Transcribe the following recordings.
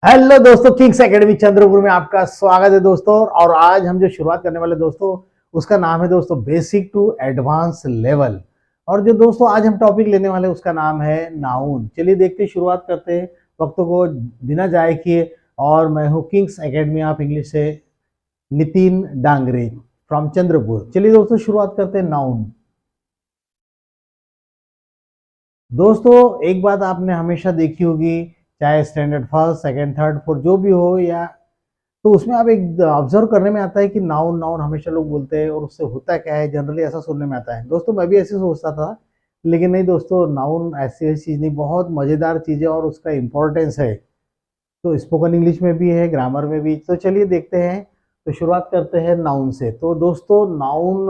Hello दोस्तों, Kings academy Chandrapur में आपका स्वागत है दोस्तों। और आज हम जो शुरुआत करने वाले दोस्तों, उसका नाम है दोस्तों बेसिक टू एडवांस लेवल। और जो दोस्तों आज हम टॉपिक लेने वाले हैं उसका नाम है नाउन। चलिए देखते हैं, शुरुआत करते हैं वक्तों को बिना जाए किए। और मैं हूँ किंग्स एकेडमी ऑफ इंग्लिश से नितिन डांगरे फ्रॉम चंद्रपुर। चलिए दोस्तों शुरुआत करते हैं नाउन। दोस्तों एक बात आपने हमेशा देखी होगी, चाहे standard first second third fourth जो भी हो, या तो उसमें आप एक ऑब्जर्व करने में आता है कि नाउन नाउन हमेशा लोग बोलते हैं और उससे होता क्या है, जनरली ऐसा सुनने में आता है। दोस्तों मैं भी ऐसे सोचता था, लेकिन नहीं दोस्तों, नाउन ऐसी चीज़ नहीं, बहुत मज़ेदार चीज़ है और उसका इम्पोर्टेंस है। तो स्पोकन इंग्लिश में भी है, ग्रामर में भी। तो चलिए देखते हैं। तो शुरुआत करते हैं नाउन से। तो दोस्तों noun,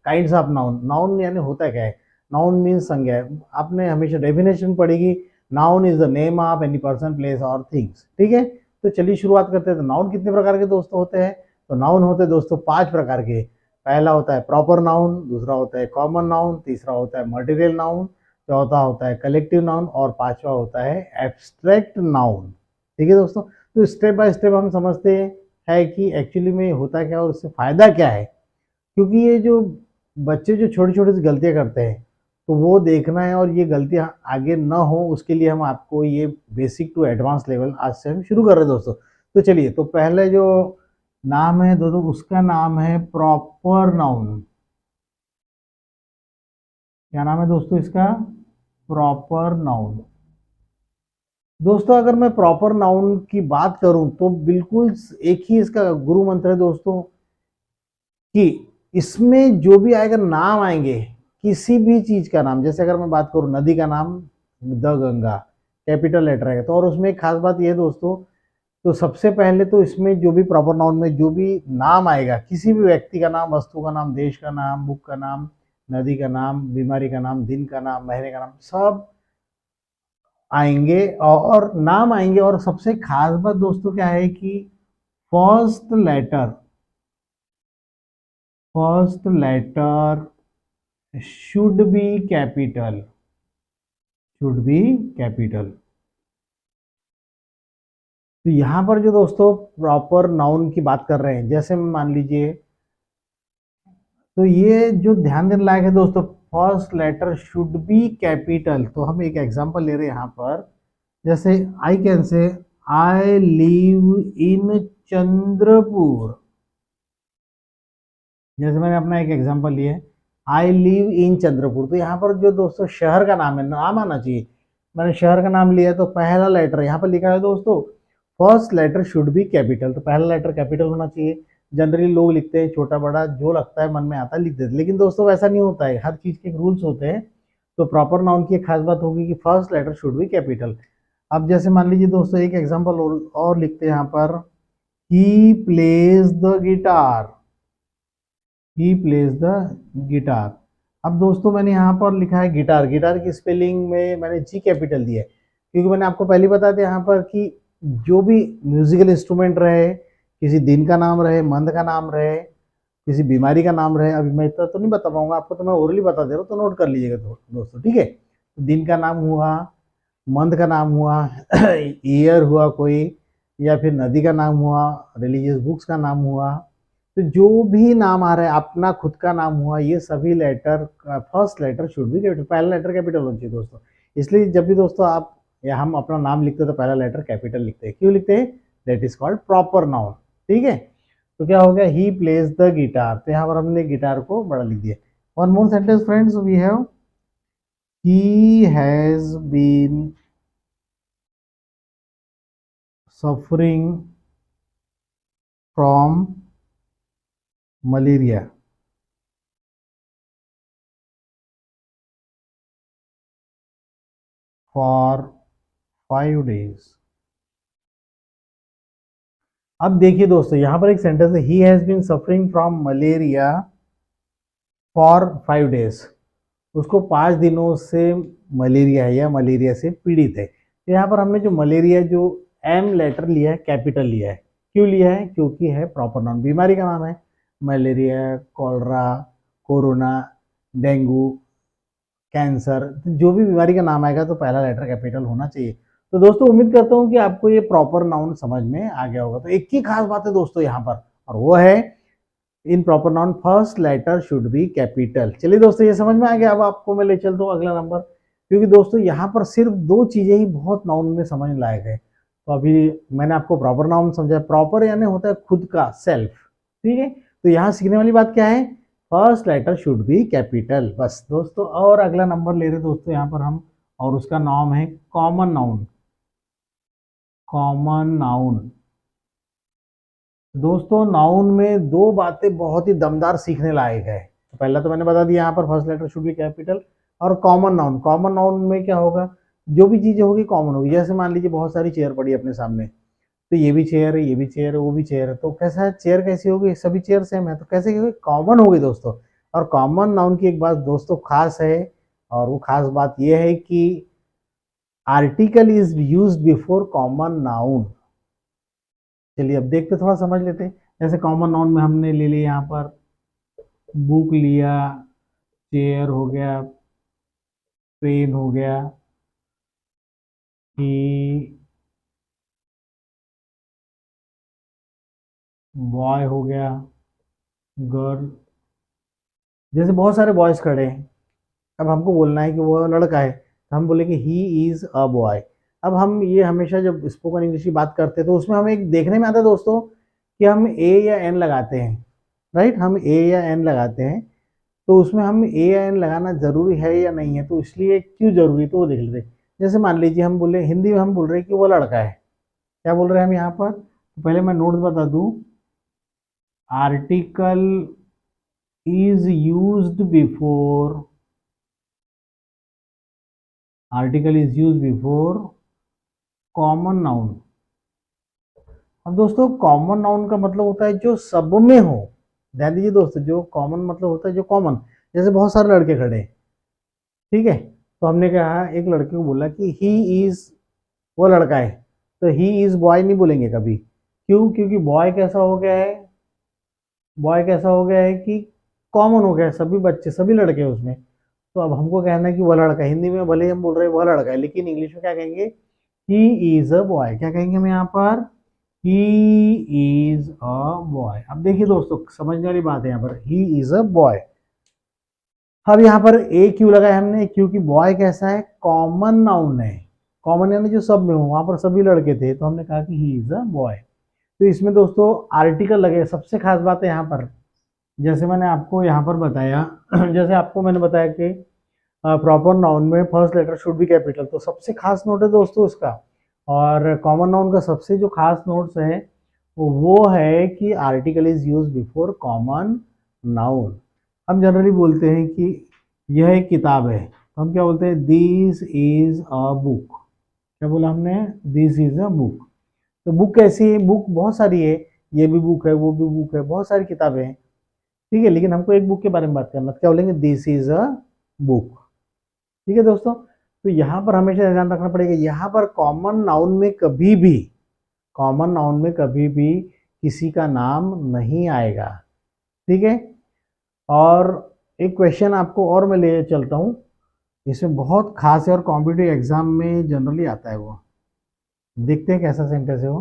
kinds of noun. Noun यानी होता क्या है? नाउन मीन्स संज्ञा है। आपने हमेशा डेफिनेशन पढ़ेगी, noun is the name of any person place और थिंग्स। ठीक है, तो चलिए शुरुआत करते हैं। तो नाउन कितने प्रकार के दोस्तों होते हैं? तो नाउन होते हैं दोस्तों 5 प्रकार के। पहला होता है प्रॉपर नाउन, दूसरा होता है कॉमन नाउन, तीसरा होता है मटेरियल नाउन, चौथा होता है कलेक्टिव नाउन और पांचवा होता है एब्स्ट्रैक्ट नाउन। ठीक है दोस्तों, तो स्टेप बाय स्टेप हम समझते हैं है कि एक्चुअली में होता क्या और उससे फायदा क्या है। क्योंकि ये जो बच्चे जो छोटी छोटी सी गलतियां करते हैं, तो वो देखना है और ये गलतियां आगे ना हो, उसके लिए हम आपको ये बेसिक टू एडवांस लेवल आज से हम शुरू कर रहे हैं दोस्तों। तो चलिए, तो पहले जो नाम है दोस्तों, उसका नाम है प्रॉपर नाउन। क्या नाम है दोस्तों इसका? Proper noun. दोस्तों अगर मैं प्रॉपर नाउन की बात करूं तो बिल्कुल एक ही इसका गुरु मंत्र है दोस्तों, कि इसमें जो भी आएगा, नाम आएंगे, किसी भी चीज का नाम। जैसे अगर मैं बात करूं नदी का नाम, द गंगा, कैपिटल लेटर है। तो और उसमें एक खास बात यह है दोस्तों, तो सबसे पहले तो इसमें जो भी प्रॉपर नाउन में जो भी नाम आएगा, किसी भी व्यक्ति का नाम, वस्तु का नाम, देश का नाम, बुक का नाम, नदी का नाम, बीमारी का नाम, दिन का नाम, महीने का नाम, सब आएंगे और नाम आएंगे। और सबसे खास बात दोस्तों क्या है कि first letter should be capital, should be capital. तो यहाँ पर जो दोस्तों प्रॉपर नाउन की बात कर रहे हैं, जैसे मान लीजिए, तो ये जो ध्यान देने लायक है दोस्तों, first letter should be capital. तो हम एक एग्जांपल ले रहे हैं यहाँ पर। जैसे I can say, I live in Chandrapur. जैसे मैंने अपना एक एग्जांपल लिया है, आई लिव इन चंद्रपुर। तो यहाँ पर जो दोस्तों शहर का नाम है, नाम आना चाहिए। मैंने शहर का नाम लिया, तो पहला लेटर यहाँ पर लिखा है दोस्तों, first letter should be capital. तो पहला लेटर कैपिटल होना चाहिए। जनरली लोग लिखते हैं छोटा बड़ा, जो लगता है मन में आता है लिख देते, लेकिन दोस्तों वैसा नहीं होता है, हर चीज के रूल्स होते हैं। तो प्रॉपर नाउन की एक खास बात होगी कि first letter should be capital. अब जैसे मान लीजिए दोस्तों, एक एग्जाम्पल और लिखते हैं यहाँ पर, he plays the guitar, he plays the guitar. अब दोस्तों मैंने यहाँ पर लिखा है गिटार, गिटार की स्पेलिंग में मैंने जी कैपिटल दिया है, क्योंकि मैंने आपको पहले बता दिया यहाँ पर कि जो भी म्यूजिकल इंस्ट्रूमेंट रहे, किसी दिन का नाम रहे, मंथ का नाम रहे, किसी बीमारी का नाम रहे, अभी मैं इतना तो नहीं बता पाऊंगा आपको, तो मैं ओरली बता दे रहा हूँ, तो नोट कर लीजिएगा दोस्तों। ठीक है, तो दिन का नाम हुआ, मंथ का नाम हुआ, ईयर हुआ कोई, या फिर नदी का नाम हुआ, रिलीजियस बुक्स का नाम हुआ। तो जो भी नाम आ रहा है, अपना खुद का नाम हुआ, ये सभी लेटर का first letter should be capital, पहला लेटर कैपिटल होना चाहिए दोस्तों। इसलिए जब भी दोस्तों आप या हम अपना नाम लिखते हैं तो पहला लेटर कैपिटल लिखते हैं। क्यों लिखते हैं? That is called proper noun. ठीक है, तो क्या हो गया, ही प्लेज द गिटार। तो यहाँ पर हमने गिटार को बड़ा लिख दिया। One more sentence friends, we have, he has been suffering from malaria for 5 days। अब देखिए दोस्तों, यहां पर एक सेंटेंस है, he has been suffering from malaria for 5 days। उसको 5 दिनों से मलेरिया है या मलेरिया से पीड़ित है। तो यहाँ पर हमने जो मलेरिया, जो एम लेटर लिया है, कैपिटल लिया है। क्यों लिया है? क्योंकि है प्रॉपर नाउन, बीमारी का नाम है, malaria, cholera, corona, dengue, cancer. तो जो भी बीमारी का नाम आएगा तो पहला लेटर कैपिटल होना चाहिए। तो दोस्तों उम्मीद करता हूँ कि आपको ये प्रॉपर नाउन समझ में आ गया होगा। तो एक ही खास बात है दोस्तों यहाँ पर, और वो है in proper noun first letter should be capital. चलिए दोस्तों ये समझ में आ गया। अब आपको मैं ले चलता हूँ अगला नंबर, क्योंकि दोस्तों यहाँ पर सिर्फ दो चीजें ही बहुत नाउन में समझ लायक है। तो अभी मैंने आपको प्रॉपर नाउन समझा। प्रॉपर यानी होता है खुद का, सेल्फ, ठीक है। तो यहाँ सीखने वाली बात क्या है, first letter should be capital, बस दोस्तों। और अगला नंबर ले रहे दोस्तों यहाँ पर हम, और उसका नाम है कॉमन नाउन। कॉमन नाउन दोस्तों, नाउन में दो बातें बहुत ही दमदार सीखने लायक है। तो पहला तो मैंने बता दिया यहाँ पर first letter should be capital. और कॉमन नाउन, कॉमन नाउन में क्या होगा, जो भी चीजें होगी कॉमन होगी। जैसे मान लीजिए बहुत सारी चेयर पड़ी है अपने सामने, तो ये भी चेयर है, ये भी चेयर है, वो भी चेयर है, तो कैसा है, चेयर कैसी होगी, सभी चेयर सेम है, तो कैसे होगी, कॉमन होगी दोस्तों। और कॉमन नाउन की एक बात दोस्तों खास है, और वो खास बात ये है कि article is use before common noun. चलिए अब देखते थोड़ा समझ लेते हैं। जैसे कॉमन नाउन में हमने ले लिया यहाँ पर बुक लिया, चेयर हो गया, पेन हो गया, कि बॉय हो गया, गर्ल। जैसे बहुत सारे बॉयज खड़े हैं, अब हमको बोलना है कि वो लड़का है, तो हम बोलेंगे ही इज अ बॉय। अब हम ये हमेशा जब स्पोकन इंग्लिश की बात करते हैं तो उसमें हमें एक देखने में आता है दोस्तों कि हम ए या एन लगाते हैं, राइट, हम ए या एन लगाते हैं। तो उसमें हम ए या एन लगाना जरूरी है या नहीं है, तो इसलिए क्यों जरूरी, तो वो देख लेते हैं। जैसे मान लीजिए हम बोले, हिंदी में हम बोल रहे हैं कि वो लड़का है, क्या बोल रहे हैं हम यहाँ पर, तो पहले मैं नोट्स बता दूं। Article is used before, article is use before common noun. अब दोस्तों कॉमन नाउन का मतलब होता है जो सब में हो। ध्यान दीजिए दोस्तों, जो कॉमन मतलब होता है जो कॉमन। जैसे बहुत सारे लड़के खड़े हैं, ठीक है, तो हमने कहा, एक लड़के को बोला कि ही इज, वो लड़का है, तो ही इज बॉय नहीं बोलेंगे कभी। क्यों, क्योंकि बॉय कैसा हो गया है, बॉय कैसा हो गया है कि कॉमन हो गया है, सभी बच्चे सभी लड़के हैं उसमें। तो अब हमको कहना है कि वह लड़का है। हिंदी में भले ही हम बोल रहे हैं वह लड़का है, लेकिन इंग्लिश में क्या कहेंगे, ही इज अ बॉय। क्या कहेंगे हम यहाँ पर, ही इज अ बॉय। अब देखिए दोस्तों समझने वाली बात है यहाँ पर, ही इज अ बॉय। अब यहाँ पर ए क्यों लगाया हमने, क्योंकि बॉय कैसा है, कॉमन नाउन है। कॉमन यानी जो सब में हो, वहां पर सभी लड़के थे, तो हमने कहा कि ही इज अ बॉय। तो इसमें दोस्तों आर्टिकल लगे, सबसे खास बात है यहाँ पर, जैसे मैंने आपको यहाँ पर बताया जैसे आपको मैंने बताया कि प्रॉपर नाउन में first letter should be capital, तो सबसे खास नोट है दोस्तों उसका। और कॉमन नाउन का सबसे जो खास नोट्स है वो है कि article is use before common noun. हम जनरली बोलते हैं कि यह एक किताब है, तो हम क्या बोलते हैं, दिस इज अ बुक। क्या बोला हमने, दिस इज अ बुक। तो बुक कैसी है, बुक बहुत सारी है, ये भी बुक है, वो भी बुक है, बहुत सारी किताबें हैं, ठीक है, लेकिन हमको एक बुक के बारे में बात करना, तो क्या बोलेंगे, दिस इज अ बुक। ठीक है दोस्तों, तो यहाँ पर हमेशा ध्यान रखना पड़ेगा, यहाँ पर कॉमन नाउन में कभी भी, कॉमन नाउन में कभी भी किसी का नाम नहीं आएगा, ठीक है। और एक क्वेश्चन आपको और मैं ले चलता हूँ, इसमें बहुत खास है और कॉम्पिटिटिव एग्जाम में जनरली आता है वो। देखते हैं कैसा सेंटेंस है वो।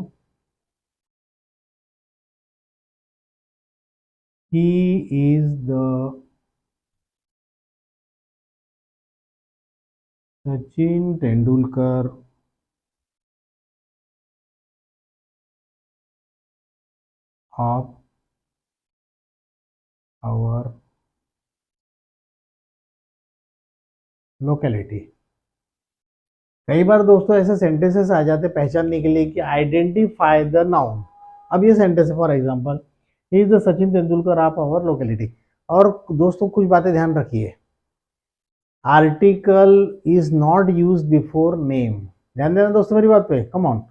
He is the Sachin Tendulkar of our locality. कई बार दोस्तों ऐसे सेंटेंसेस आ जाते पहचानने के लिए कि आइडेंटिफाई द नाउन। अब ये सेंटेंस है, for example, he is the Sachin Tendulkar of our locality. और दोस्तों कुछ बातें ध्यान रखिए, article is not use before name. ध्यान देना दोस्तों मेरी बात पे, come on.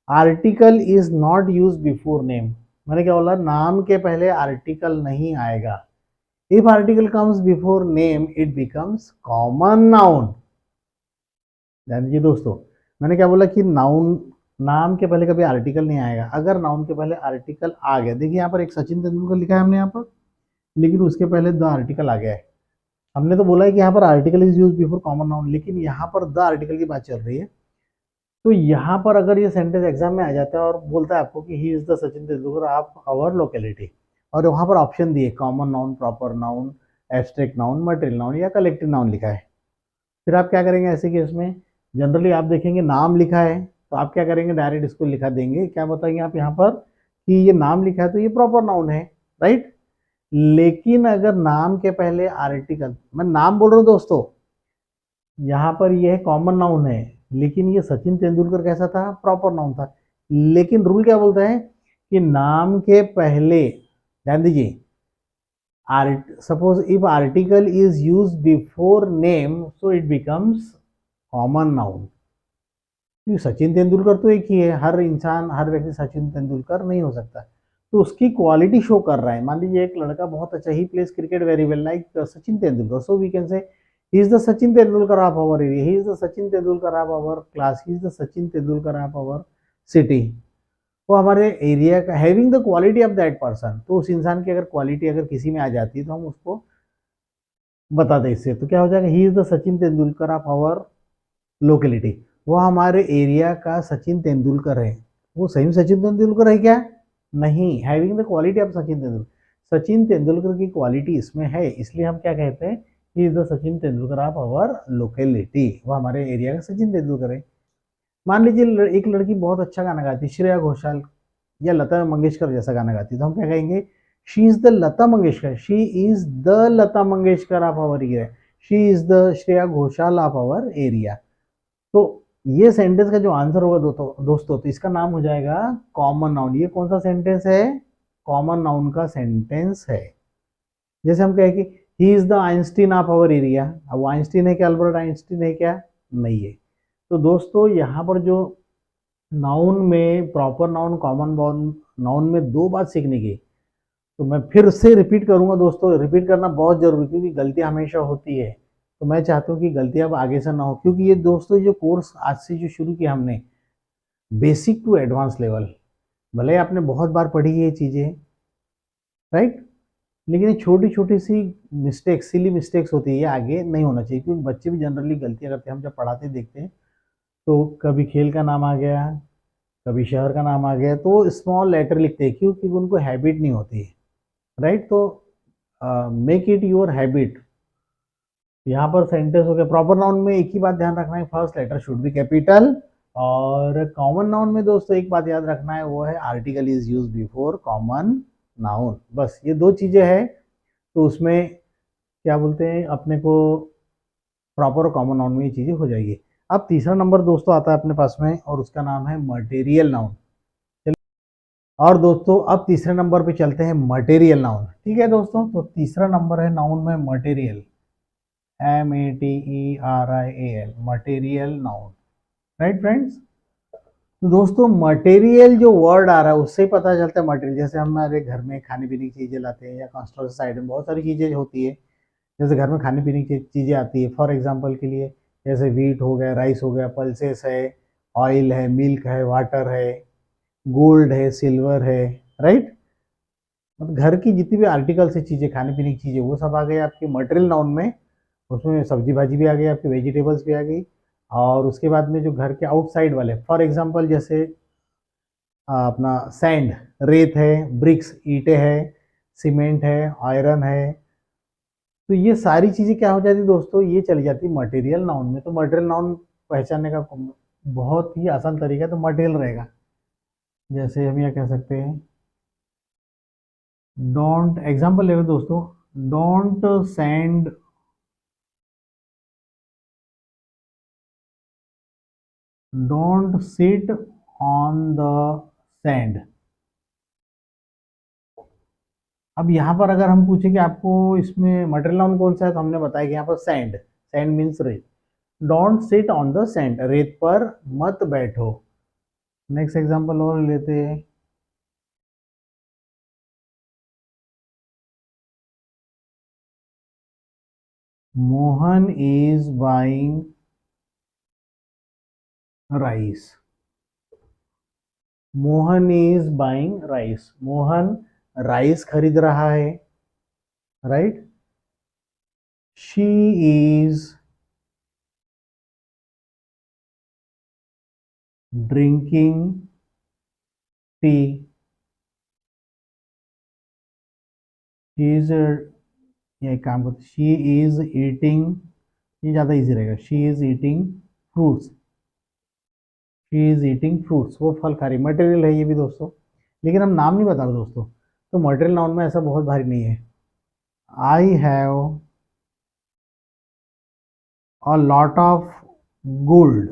Article is not use before name, मैंने क्या बोला, नाम के पहले आर्टिकल नहीं आएगा। If article comes before name it becomes common noun. ध्यान दीजिए दोस्तों, मैंने क्या बोला कि नाउन, नाम के पहले कभी आर्टिकल नहीं आएगा। अगर नाउन के पहले आर्टिकल आ गया, देखिए यहाँ पर एक सचिन तेंदुलकर लिखा है हमने यहाँ पर, लेकिन उसके पहले द आर्टिकल आ गया है। हमने तो बोला है कि यहाँ पर article is use before common noun, लेकिन यहाँ पर द आर्टिकल की बात चल रही है। तो यहाँ पर अगर ये सेंटेंस एग्जाम में आ जाता है और बोलता है आपको कि he is the Sachin Tendulkar आप आवर लोकेलिटी, और वहाँ पर ऑप्शन दिए common noun, proper noun, abstract noun, material noun या कलेक्टिव नाउन लिखा है, फिर आप क्या करेंगे ऐसे केस में? जनरली आप देखेंगे नाम लिखा है तो आप क्या करेंगे, डायरेक्ट इसको लिखा देंगे, क्या बताएंगे आप यहाँ पर कि ये नाम लिखा है तो ये प्रॉपर नाउन है, राइट। लेकिन अगर नाम के पहले आर्टिकल, मैं नाम बोल रहा हूँ दोस्तों, यहाँ पर ये है कॉमन नाउन है, लेकिन ये सचिन तेंदुलकर कैसा था, प्रॉपर नाउन था। लेकिन रूल क्या बोलता है कि नाम के पहले, ध्यान दीजिए, suppose if article is used before name so it becomes common noun। क्योंकि सचिन तेंदुलकर तो एक ही है, हर इंसान हर व्यक्ति सचिन तेंदुलकर नहीं हो सकता, तो उसकी क्वालिटी शो कर रहा है। मान लीजिए एक लड़का बहुत अच्छा, he plays cricket very well like Sachin Tendulkar, so we can say he is the Sachin Tendulkar of our area, he is the Sachin Tendulkar of our class, he is the Sachin Tendulkar of our city. वो हमारे एरिया का having the quality of that person, तो उस इंसान की अगर quality अगर किसी में आ जाती है तो हम उसको बता दें इससे, तो क्या हो जाएगा, he is the Sachin Tendulkar of our locality. वो हमारे एरिया का सचिन तेंदुलकर है। वो सही में सचिन तेंदुलकर है क्या? नहीं, having the quality of Sachin Tendulkar, Sachin Tendulkar की क्वालिटी इसमें है, इसलिए हम क्या कहते हैं, he is the Sachin Tendulkar of our locality, वो हमारे एरिया का सचिन तेंदुलकर है। मान लीजिए एक लड़की बहुत अच्छा गाना गाती है, श्रेया घोषाल या लता मंगेशकर जैसा गाना गाती है, तो हम क्या कहेंगे, she is the Lata Mangeshkar, she is the Lata Mangeshkar of our area, she is the Shreya Ghoshal of our area. तो ये सेंटेंस का जो आंसर होगा दोस्तों, तो इसका नाम हो जाएगा कॉमन नाउन। ये कौन सा सेंटेंस है? कॉमन नाउन का सेंटेंस है। जैसे हम कहें कि he is the Einstein of our area, अब वो आइंस्टीन है क्या, अल्बर्ट आइंस्टीन है क्या? नहीं है। तो दोस्तों यहाँ पर जो नाउन में प्रॉपर नाउन, कॉमन नाउन में दो बात सीखने की, तो मैं फिर से रिपीट करूंगा दोस्तों, रिपीट करना बहुत जरूरी, क्योंकि गलतियां हमेशा होती है, तो मैं चाहता हूँ कि गलतियां अब आगे से ना हो, क्योंकि ये दोस्तों जो कोर्स आज से जो शुरू किया हमने, बेसिक टू एडवांस लेवल, भले आपने बहुत बार पढ़ी है ये चीज़ें, राइट, लेकिन ये छोटी छोटी सी मिस्टेक्स, सिली मिस्टेक्स होती है, ये आगे नहीं होना चाहिए, क्योंकि बच्चे भी जनरली गलतियां करते हैं। हम जब पढ़ाते देखते हैं तो कभी खेल का नाम आ गया, कभी शहर का नाम आ गया, तो स्मॉल लेटर लिखते हैं, क्योंकि उनको हैबिट नहीं होती है, राइट। तो मेक इट योर हैबिट। यहाँ पर सेंटेंस हो गया, प्रॉपर नाउन में एक ही बात ध्यान रखना है, first letter should be capital, और कॉमन नाउन में दोस्तों एक बात याद रखना है, वो है article is use before common noun, बस ये दो चीजें हैं। तो उसमें क्या बोलते हैं अपने को, प्रॉपर और कॉमन नाउन में ये चीजें हो जाएगी। अब तीसरा नंबर दोस्तों आता है अपने पास में, और उसका नाम है मटेरियल नाउन। और दोस्तों अब तीसरे नंबर पे चलते हैं, मटेरियल नाउन, ठीक है दोस्तों। तो तीसरा नंबर है नाउन में material, METERIAL, material noun, right friends. तो दोस्तों मटेरियल जो वर्ड आ रहा है उससे ही पता चलता है मटेरियल, जैसे हमारे घर में खाने पीने की चीजें लाते हैं, या कंस्ट्रक्शन साइड में बहुत सारी चीजें होती है, जैसे घर में खाने पीने की चीजें आती है, फॉर एग्जांपल के लिए जैसे व्हीट हो गया, राइस हो गया, पल्सेस है, ऑयल है, मिल्क है, वाटर है, गोल्ड है, सिल्वर है, राइट। मतलब घर की जितनी भी आर्टिकल से चीजें, खाने पीने की चीजें, वो सब आ गए आपके मटेरियल नाउन में। उसमें सब्जी भाजी भी आ गई, आपकी वेजिटेबल्स भी आ गई, और उसके बाद में जो घर के आउटसाइड वाले, फॉर एग्जांपल जैसे अपना सैंड, रेत है, ब्रिक्स ईंटें है, सीमेंट है, आयरन है, तो ये सारी चीजें क्या हो जाती है दोस्तों, ये चली जाती है मटेरियल नाउन में। तो मटेरियल नाउन पहचानने का बहुत ही आसान तरीका है, तो मटेरियल रहेगा। जैसे हम यह कह सकते हैं, डोंट, एग्जाम्पल ले लो दोस्तों, don't send, don't sit on the sand. अब यहाँ पर अगर हम पूछे कि आपको इसमें मटेरियल नाउन कौन सा है, तो हमने बताया कि यहाँ पर सैंड, सैंड मीन्स रेत, don't sit on the sand, रेत पर मत बैठो। नेक्स्ट एग्जांपल और लेते हैं, Mohan is buying rice, Mohan is buying rice, Mohan rice खरीद रहा है, right. She is drinking tea, she is, ये एक काम करते, शी इज ईटिंग, ये ज़्यादा इजी रहेगा, she is eating fruits, she is eating fruits, वो फल खा रही, मटेरियल है ये भी दोस्तों, लेकिन हम नाम नहीं बता रहे दोस्तों, तो मटेरियल नाउन में ऐसा बहुत भारी नहीं है। I have a lot of gold,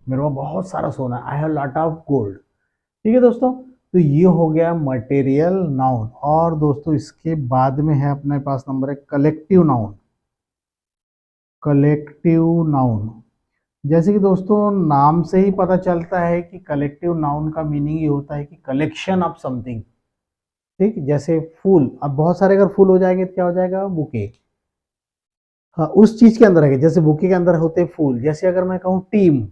मेरे पास बहुत सारा सोना है, I have lot of gold. ठीक है दोस्तों, तो ये हो गया मटेरियल नाउन। और दोस्तों इसके बाद में है अपने पास नंबर है कलेक्टिव नाउन। कलेक्टिव नाउन, जैसे कि दोस्तों नाम से ही पता चलता है कि कलेक्टिव नाउन का मीनिंग ये होता है कि कलेक्शन ऑफ समथिंग। ठीक, जैसे फूल, अब बहुत सारे अगर फूल हो जाएंगे तो क्या हो जाएगा, बुके। हाँ, उस चीज के अंदर है, जैसे बुके के अंदर होते हैं फूल। जैसे अगर मैं कहूँ टीम,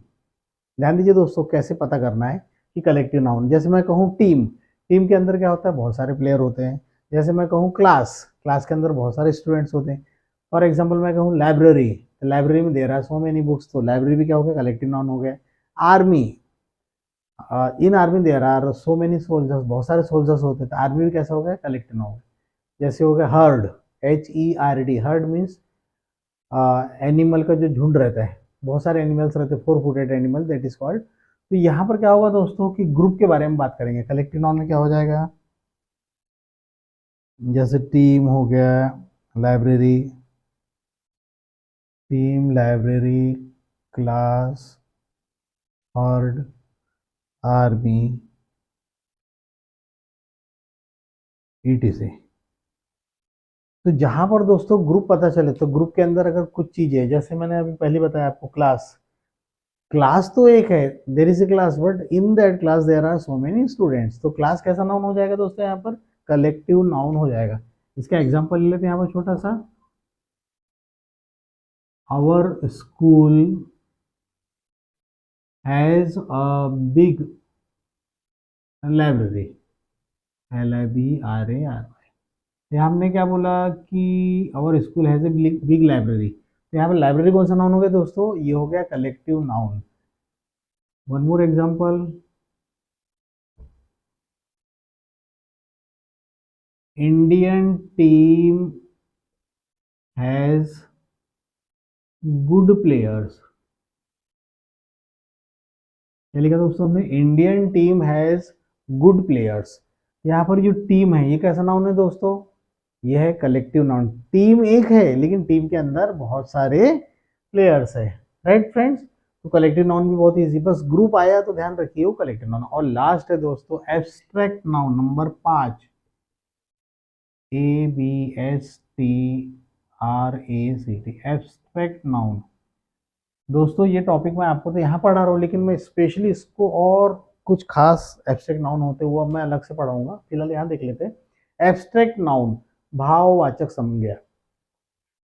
ध्यान दीजिए दोस्तों कैसे पता करना है कि कलेक्टिव नाउन। जैसे मैं कहूँ टीम, टीम के अंदर क्या होता है, बहुत सारे प्लेयर होते हैं। जैसे मैं कहूँ क्लास, क्लास के अंदर बहुत सारे स्टूडेंट्स होते हैं। फॉर एग्जाम्पल मैं कहूँ लाइब्रेरी, तो लाइब्रेरी में दे रहा है सो मेनी बुक्स, तो लाइब्रेरी भी क्या हो गया, कलेक्टिव नाउन हो गया। Army, in army there are so many soldiers, बहुत सारे सोल्जर्स होते हैं, तो आर्मी भी कैसा हो गया, कलेक्टिव नाउन। जैसे हो गया heard, HERD, heard means animal का जो झुंड रहता है, बहुत सारे एनिमल्स रहते हैं, 4 footed animal, that is called. तो यहाँ पर क्या होगा दोस्तों कि ग्रुप के बारे में बात करेंगे, कलेक्टिव नाउन में क्या हो जाएगा, जैसे टीम हो गया, library, team, library, class, heard, army, ETC। तो जहां पर दोस्तों ग्रुप पता चले, तो ग्रुप के अंदर अगर कुछ चीजें, जैसे मैंने अभी पहले बताया आपको, क्लास, क्लास तो एक है, there is a class, but in that class there are so many students, तो क्लास कैसा नाउन हो जाएगा दोस्तों, यहाँ पर कलेक्टिव नाउन हो जाएगा। इसका एग्जांपल ले लेते हैं यहाँ पर छोटा सा, our school has a big library, LIBRAR। यहाँ हमने क्या बोला कि our school has a big library, तो यहाँ पर लाइब्रेरी कौन सा नाउन हो गया दोस्तों, ये हो गया collective noun. One more example, Indian team has good players, क्या लिखा दोस्तों हमने, Indian team has good players. यहाँ पर जो टीम है ये कैसा नाउन है दोस्तों, ये है कलेक्टिव नाउन। टीम एक है लेकिन टीम के अंदर बहुत सारे प्लेयर्स है, राइट फ्रेंड्स। तो कलेक्टिव नाउन भी बहुत इजी, बस ग्रुप आया तो ध्यान रखिए वो कलेक्टिव नाउन। और लास्ट है दोस्तों abstract noun, number 5, ABSTRACT, abstract noun. दोस्तों ये टॉपिक मैं आपको तो यहाँ पढ़ा रहा हूँ, लेकिन मैं स्पेशली इसको और कुछ खास एब्स्ट्रैक्ट नाउन होते हुआ मैं अलग से पढ़ाऊंगा, फिलहाल यहाँ देख लेते हैं। एब्स्ट्रैक्ट नाउन, भाववाचक संज्ञा,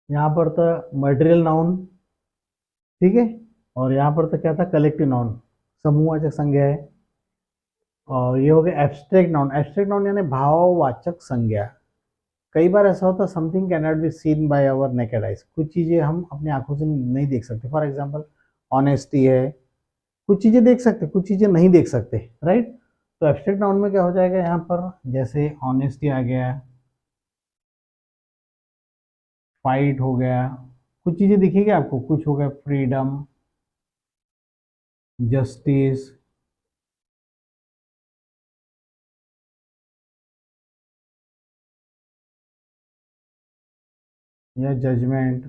यहाँ पर था मटेरियल नाउन, ठीक है, और यहाँ पर तो क्या था, कलेक्टिव नाउन, समूहवाचक संज्ञा है। और ये हो गया एब्स्ट्रैक्ट नाउन। एब्स्ट्रैक्ट नाउन यानी भाववाचक संज्ञा। कई बार ऐसा होता है something can not be seen by our naked eyes, कुछ चीजें हम अपनी आंखों से नहीं देख सकते। फॉर एग्जांपल ऑनेस्टी है, कुछ चीजें देख सकते, कुछ चीजें नहीं देख सकते, राइट। तो एब्स्ट्रैक्ट नाउन में क्या हो जाएगा यहाँ पर, जैसे ऑनेस्टी आ गया, फाइट हो गया, कुछ चीजें दिखेगी आपको, कुछ हो गया फ्रीडम, जस्टिस, या जजमेंट।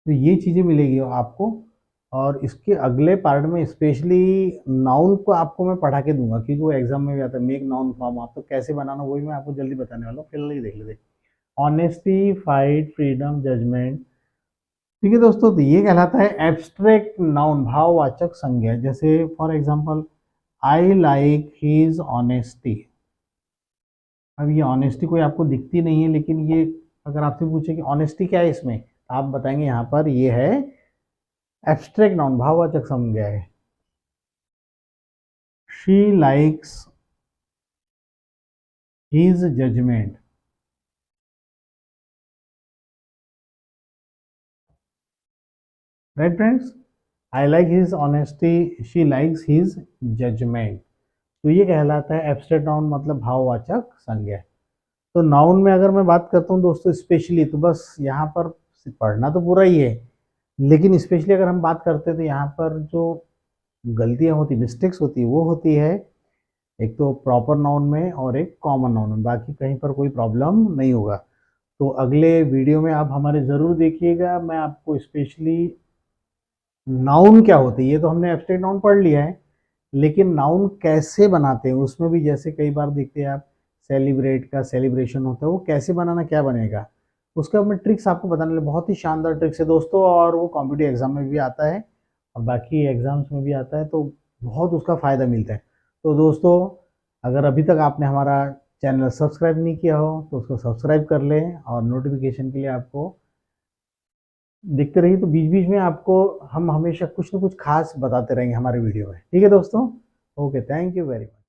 तो ये चीजें मिलेगी आपको। और इसके अगले पार्ट में स्पेशली नाउन को आपको मैं पढ़ा के दूंगा, क्योंकि वो एग्जाम में भी आता है, मेक नाउन फॉर्म, आप तो कैसे बनाना वही मैं आपको जल्दी बताने वाला हूँ, फिलहाल ये देख लेते। Honesty, fight, freedom, judgement. ठीक है दोस्तों, तो ये कहलाता है एब्स्ट्रैक्ट नाउन, भाववाचक संज्ञा। जैसे for example I like his honesty. अब ये ऑनेस्टी कोई आपको दिखती नहीं है, लेकिन ये अगर आपसे पूछे कि ऑनेस्टी क्या है इसमें, तो आप बताएंगे यहाँ पर ये है एब्स्ट्रैक्ट नाउन, भाववाचक संज्ञा है। She likes his judgement. Right friends. I like his honesty, she likes his judgement. तो ये कहलाता है एब्स्ट्रैक्ट नाउन, मतलब भाववाचक संज्ञा। तो नाउन में अगर मैं बात करता हूँ दोस्तों स्पेशली, तो बस यहाँ पर पढ़ना तो पूरा ही है, लेकिन स्पेशली अगर हम बात करते हैं तो यहाँ पर जो गलतियाँ होती, मिस्टेक्स होती है, वो होती है एक तो प्रॉपर नाउन में और एक कॉमन नाउन में। बाकी कहीं पर कोई प्रॉब्लम नहीं होगा। तो अगले वीडियो में आप हमारे ज़रूर देखिएगा। मैं आपको स्पेशली नाउन क्या होते हैं, ये तो हमने एब्स्ट्रैक्ट नाउन पढ़ लिया है, लेकिन नाउन कैसे बनाते हैं उसमें भी, जैसे कई बार देखते हैं आप सेलिब्रेट का सेलिब्रेशन होता है, वो कैसे बनाना, क्या बनेगा, उसका मैं ट्रिक्स आपको बताने वाला। बहुत ही शानदार ट्रिक्स है दोस्तों, और वो कॉम्पिटिटिव एग्जाम में भी आता है और बाकी एग्जाम्स में भी आता है, तो बहुत उसका फ़ायदा मिलता है। तो दोस्तों, अगर अभी तक आपने हमारा चैनल सब्सक्राइब नहीं किया हो तो उसको सब्सक्राइब कर लें, और नोटिफिकेशन के लिए आपको दिखते रहिए। तो बीच बीच में आपको हम हमेशा कुछ ना कुछ खास बताते रहेंगे हमारे वीडियो में। ठीक है दोस्तों, okay, thank you very much.